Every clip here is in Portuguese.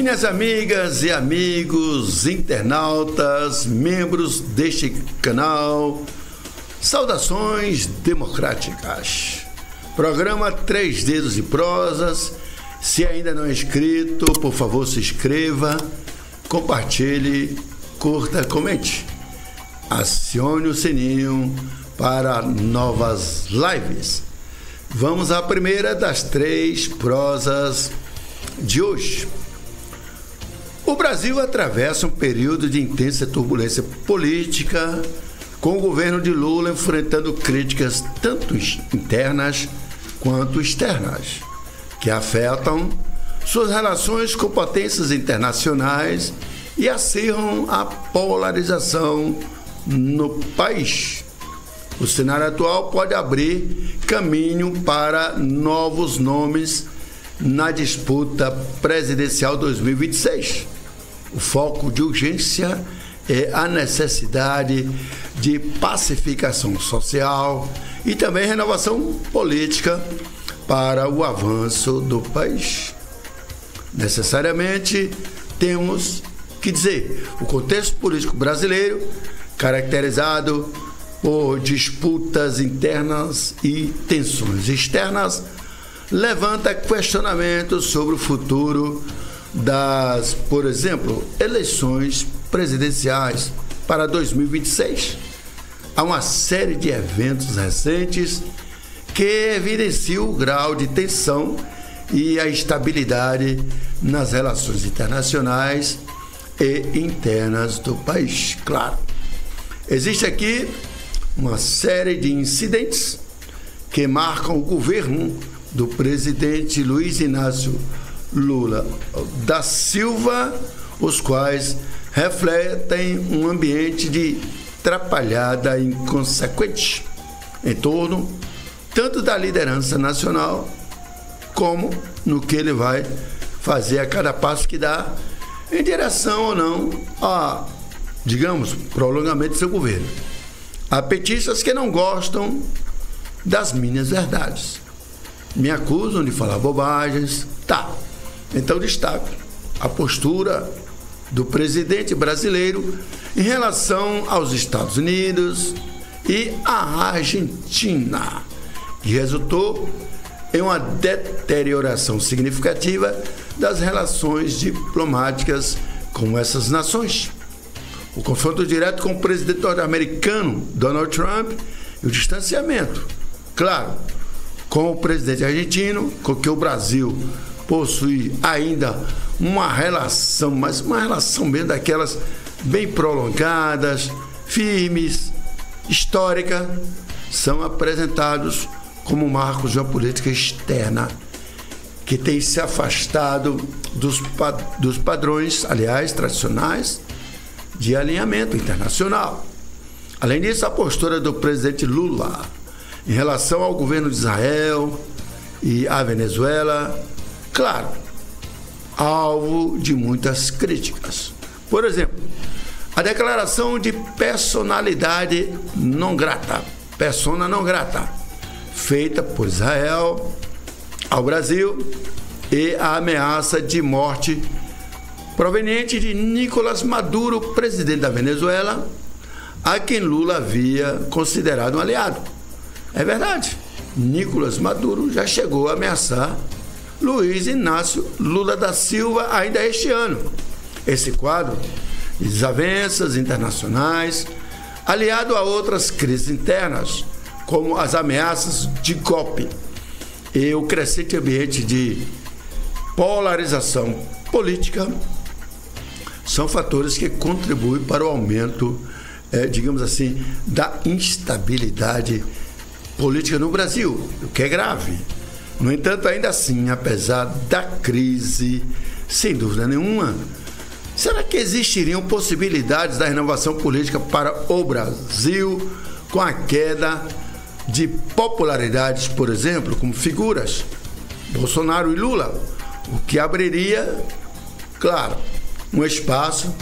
Minhas amigas e amigos, internautas, membros deste canal, saudações democráticas. Programa Três Dedos e Prosas. Se ainda não é inscrito, por favor se inscreva, compartilhe, curta, comente. Acione o sininho para novas lives. Vamos à primeira das três prosas de hoje. O Brasil atravessa um período de intensa turbulência política, com o governo de Lula enfrentando críticas tanto internas quanto externas, que afetam suas relações com potências internacionais e acirram a polarização no país. O cenário atual pode abrir caminho para novos nomes na disputa presidencial 2026. O foco de urgência é a necessidade de pacificação social e também renovação política para o avanço do país. Necessariamente temos que dizer, o contexto político brasileiro, caracterizado por disputas internas e tensões externas, levanta questionamentos sobre o futuro das, por exemplo, eleições presidenciais para 2026. Há uma série de eventos recentes que evidenciam o grau de tensão e a instabilidade nas relações internacionais e internas do país. Claro, existe aqui uma série de incidentes que marcam o governo do presidente Luiz Inácio Lula da Silva, os quais refletem um ambiente de atrapalhada inconsequente em torno tanto da liderança nacional como no que ele vai fazer a cada passo que dá em direção ou não a, digamos, prolongamento do seu governo. Há petistas que não gostam das minhas verdades, me acusam de falar bobagens. Tá, então destaco a postura do presidente brasileiro em relação aos Estados Unidos e à Argentina, que resultou em uma deterioração significativa das relações diplomáticas com essas nações. O confronto direto com o presidente norte-americano Donald Trump e o distanciamento, claro, com o presidente argentino, com que o Brasil possui ainda uma relação, mas uma relação mesmo daquelas bem prolongadas, firmes, histórica, são apresentados como marcos de uma política externa que tem se afastado dos padrões, aliás, tradicionais de alinhamento internacional. Além disso, a postura do presidente Lula em relação ao governo de Israel e à Venezuela, claro, alvo de muitas críticas. Por exemplo, a declaração de personalidade não grata, persona não grata, feita por Israel ao Brasil, e a ameaça de morte proveniente de Nicolás Maduro, presidente da Venezuela, a quem Lula havia considerado um aliado. É verdade, Nicolás Maduro já chegou a ameaçar Luiz Inácio Lula da Silva ainda este ano. Esse quadro de desavenças internacionais, aliado a outras crises internas, como as ameaças de golpe e o crescente ambiente de polarização política, são fatores que contribuem para o aumento, digamos assim, da instabilidade política no Brasil, o que é grave. No entanto, ainda assim, apesar da crise, sem dúvida nenhuma, será que existiriam possibilidades da renovação política para o Brasil com a queda de popularidades, por exemplo, como figuras Bolsonaro e Lula, o que abriria, claro, um espaço,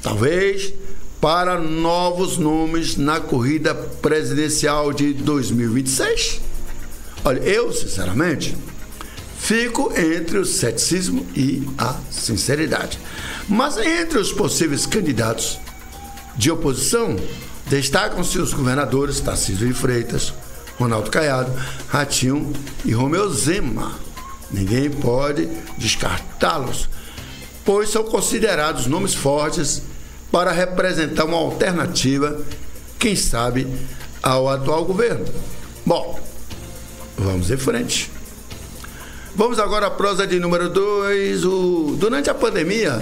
talvez, para novos nomes na corrida presidencial de 2026? Olha, eu, sinceramente, Fico entre o ceticismo e a sinceridade. Mas entre os possíveis candidatos de oposição, destacam-se os governadores Tarcísio de Freitas, Ronaldo Caiado, Ratinho e Romeu Zema. Ninguém pode descartá-los, pois são considerados nomes fortes para representar uma alternativa, quem sabe, ao atual governo. Bom, vamos em frente. Vamos agora à prosa de número 2. Durante a pandemia,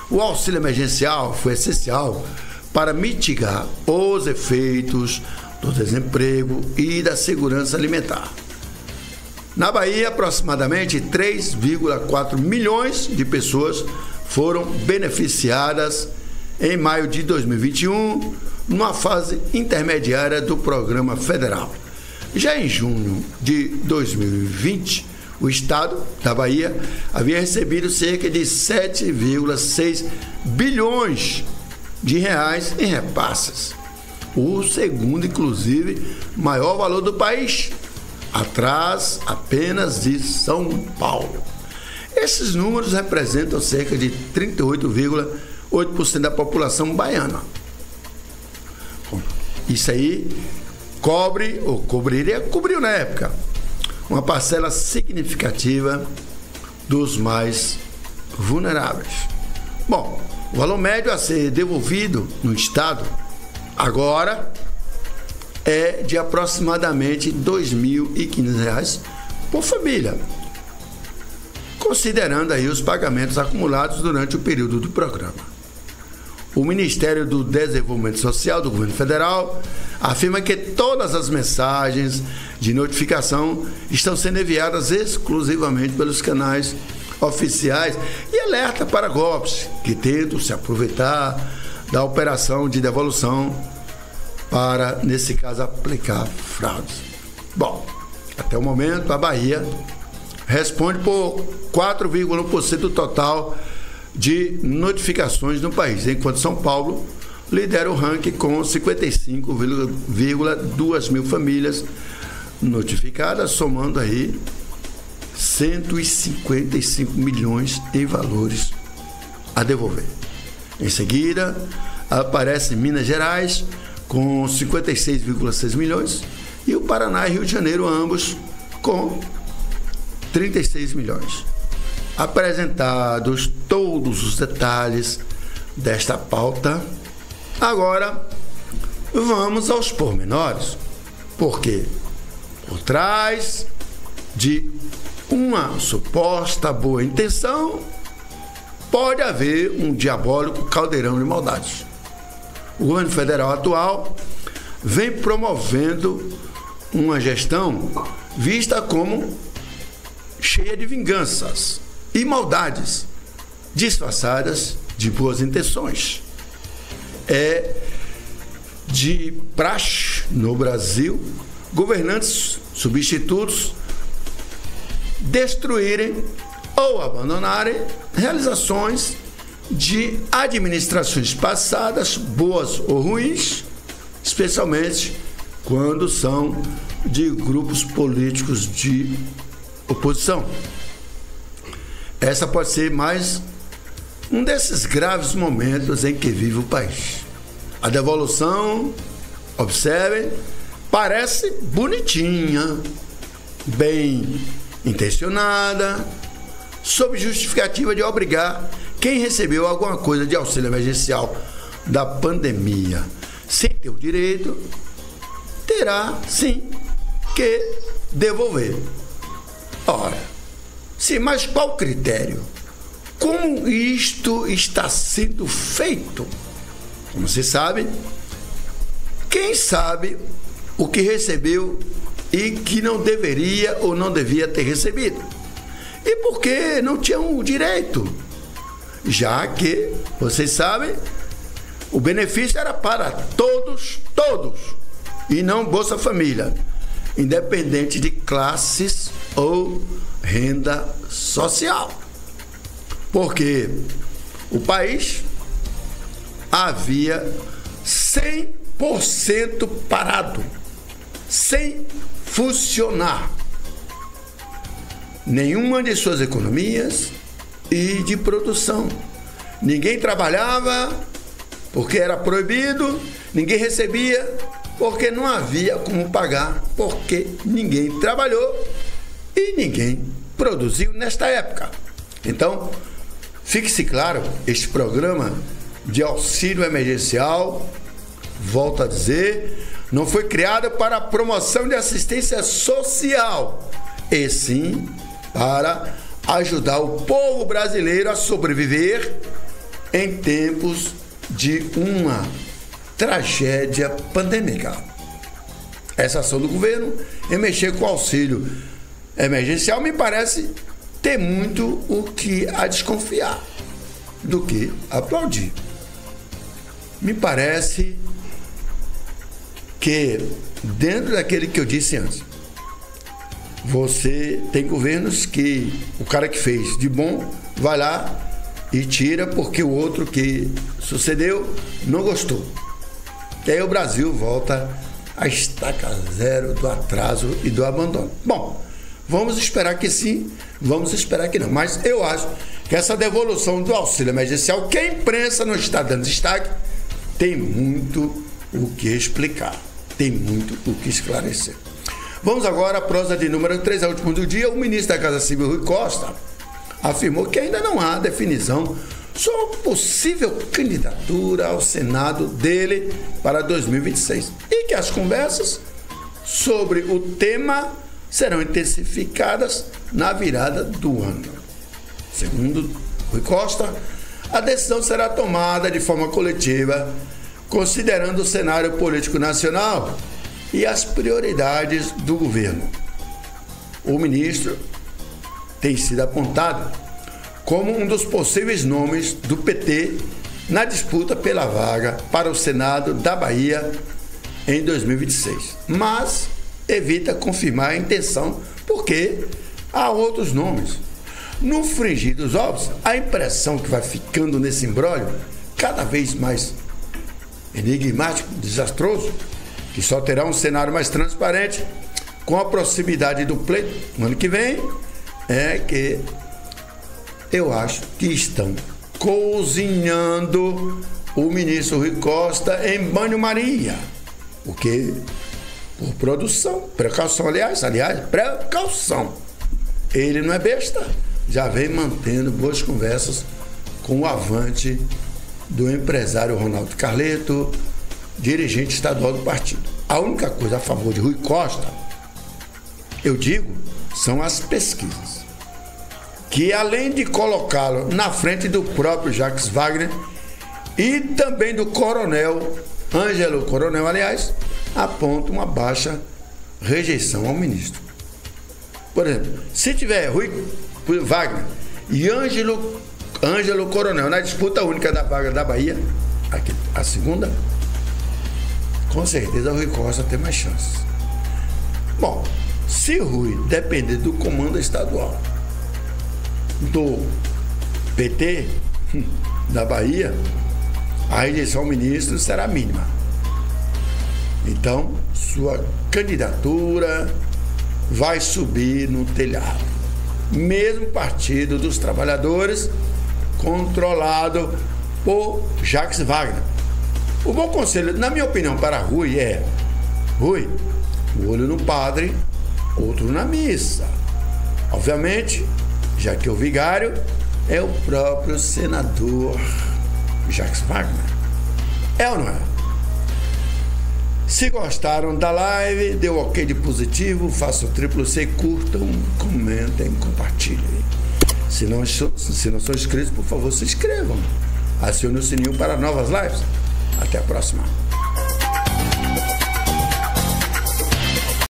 o auxílio emergencial foi essencial para mitigar os efeitos do desemprego e da segurança alimentar. Na Bahia, aproximadamente 3,4 milhões de pessoas foram beneficiadas em maio de 2021, numa fase intermediária do programa federal. Já em junho de 2020, o estado da Bahia havia recebido cerca de 7,6 bilhões de reais em repasses, o segundo, inclusive, maior valor do país, atrás apenas de São Paulo. Esses números representam cerca de 38,8% da população baiana. Isso aí cobriu na época uma parcela significativa dos mais vulneráveis. Bom, o valor médio a ser devolvido no estado agora é de aproximadamente R$ 2.500 por família, considerando aí os pagamentos acumulados durante o período do programa. O Ministério do Desenvolvimento Social do Governo Federal afirma que todas as mensagens de notificação estão sendo enviadas exclusivamente pelos canais oficiais e alerta para golpes que tentam se aproveitar da operação de devolução para, nesse caso, aplicar fraudes. Bom, até o momento a Bahia responde por 4,1% do total de notificações no país, enquanto São Paulo lidera o ranking com 55,2 mil famílias notificadas, somando aí 155 milhões em valores a devolver. Em seguida, aparece Minas Gerais com 56,6 milhões e o Paraná e Rio de Janeiro, ambos com 36 milhões. Apresentados todos os detalhes desta pauta, agora vamos aos pormenores, porque por trás de uma suposta boa intenção pode haver um diabólico caldeirão de maldades. O governo federal atual vem promovendo uma gestão vista como cheia de vinganças e maldades disfarçadas de boas intenções. É de praxe no Brasil governantes substitutos destruírem ou abandonarem realizações de administrações passadas, boas ou ruins, especialmente quando são de grupos políticos de oposição. Essa pode ser mais um desses graves momentos em que vive o país. A devolução, observem, parece bonitinha, bem intencionada, sob justificativa de obrigar quem recebeu alguma coisa de auxílio emergencial da pandemia sem ter o direito, terá sim que devolver. Ora, sim, mas qual critério? Como isto está sendo feito? Como se sabe, quem sabe o que recebeu e que não deveria ou não devia ter recebido? E por que não tinham o direito? Já que, vocês sabem, o benefício era para todos, e não Bolsa Família, independente de classes ou renda social. Porque o país havia 100% parado, sem funcionar. nenhuma de suas economias e de produção. Ninguém trabalhava porque era proibido, ninguém recebia porque não havia como pagar, porque ninguém trabalhou e ninguém produziu nesta época. Então, fique-se claro, este programa de auxílio emergencial, volto a dizer, não foi criado para a promoção de assistência social, e sim para ajudar o povo brasileiro a sobreviver em tempos de uma tragédia pandêmica. Essa ação do governo em mexer com o auxílio emergencial me parece ter muito o que a desconfiar do que aplaudir. Me parece que dentro daquele que eu disse antes, você tem governos que o cara que fez de bom vai lá e tira porque o outro que sucedeu não gostou. E aí o Brasil volta à estaca zero do atraso e do abandono. Bom, vamos esperar que sim, vamos esperar que não. Mas eu acho que essa devolução do auxílio emergencial, que a imprensa não está dando destaque, tem muito o que explicar, tem muito o que esclarecer. Vamos agora à prosa de número 3, a última do dia. O ministro da Casa Civil, Rui Costa, afirmou que ainda não há definição sobre possível candidatura ao Senado dele para 2026 e que as conversas sobre o tema serão intensificadas na virada do ano. Segundo Rui Costa, a decisão será tomada de forma coletiva, considerando o cenário político nacional e as prioridades do governo. O ministro tem sido apontado como um dos possíveis nomes do PT na disputa pela vaga para o Senado da Bahia em 2026, mas evita confirmar a intenção porque há outros nomes. No frigir dos ovos, a impressão que vai ficando nesse imbróglio cada vez mais enigmático, desastroso, que só terá um cenário mais transparente com a proximidade do pleito no ano que vem, é que eu acho que estão cozinhando o ministro Rui Costa em banho-maria, porque por precaução, aliás, precaução. Ele não é besta, já vem mantendo boas conversas com o avante do empresário Ronaldo Carleto, dirigente estadual do partido. A única coisa a favor de Rui Costa, eu digo, são as pesquisas, que além de colocá-lo na frente do próprio Jacques Wagner e também do Ângelo Coronel, aliás, apontam uma baixa rejeição ao ministro. Por exemplo, se tiver Rui Wagner e Ângelo Coronel na disputa única da vaga da Bahia, a segunda, com certeza o Rui Costa tem mais chances. Bom, se Rui depender do comando estadual do PT da Bahia, a rejeição ao ministro será mínima. Então, sua candidatura vai subir no telhado. Mesmo Partido dos Trabalhadores, controlado por Jacques Wagner. O bom conselho, na minha opinião, para Rui é: Rui, um olho no padre, outro na missa. Obviamente, já que o vigário é o próprio senador Jacques Wagner. É ou não é? Se gostaram da live, dê o ok de positivo, façam o triplo C, curtam, comentem, compartilhem. Se não são inscritos, por favor, se inscrevam. Acione o sininho para novas lives. Até a próxima.